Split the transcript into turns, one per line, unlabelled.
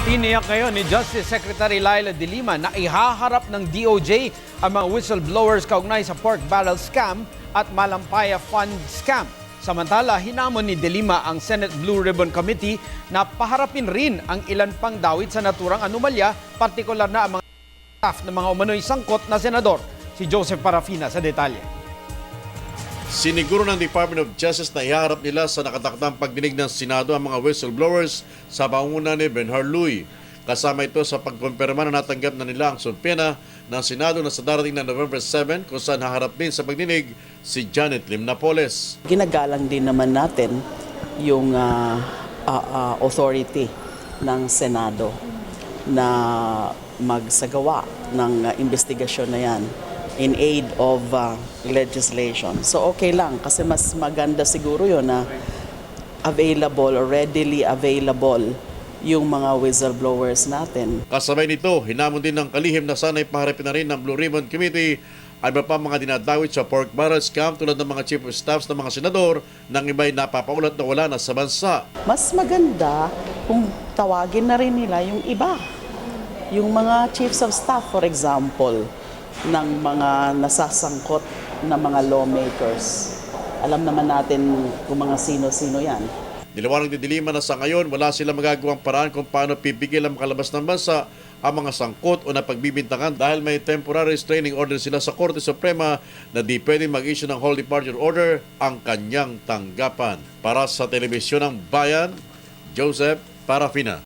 Tiniyak ngayon ni Justice Secretary Laila De Lima na ihaharap ng DOJ ang mga whistleblowers kaugnay sa pork barrel scam at Malampaya Fund scam. Samantala, hinamon ni De Lima ang Senate Blue Ribbon Committee na paharapin rin ang ilan pang dawit sa naturang anomalya, partikular na ang mga staff ng mga umano'y sangkot na senador. Si Joseph Parafina sa detalye.
Siniguro ng Department of Justice na iharap nila sa nakatakdang pagdinig ng Senado ang mga whistleblowers sa pangunguna ni Benhar Luy. Kasama ito sa pagkumpirma na natanggap na nila ang subpena ng Senado na sa darating na November 7 kung saan haharap din sa pagdinig si Janet Lim Napoles.
Ginagalang din naman natin yung authority ng Senado na magsagawa ng investigasyon na yan in aid of legislation. So okay lang kasi mas maganda siguro yun na available or readily available yung mga whistleblowers natin.
Kasabay nito, hinamon din ng kalihim na sana'y paharapin na rin ng Blue Ribbon Committee ay iba pa mga dinadawit sa pork barrel scam tulad ng mga chief of staffs ng mga senador nang iba'y napapaulat na wala na sa bansa.
Mas maganda kung tawagin na rin nila yung iba. Yung mga chiefs of staff, for example, ng mga nasasangkot na mga lawmakers. Alam naman natin kung mga sino-sino yan.
Niliwanag ni De Lima na sa ngayon wala sila magagawang paraan kung paano pipigil ang makalabas ng bansa ang mga sangkot o napagbibintangan dahil may temporary restraining order sila sa Korte Suprema na di pwedeng mag-issue ng whole departure order ang kanyang tanggapan. Para sa Telebisyon ng Bayan, Joseph Parafina.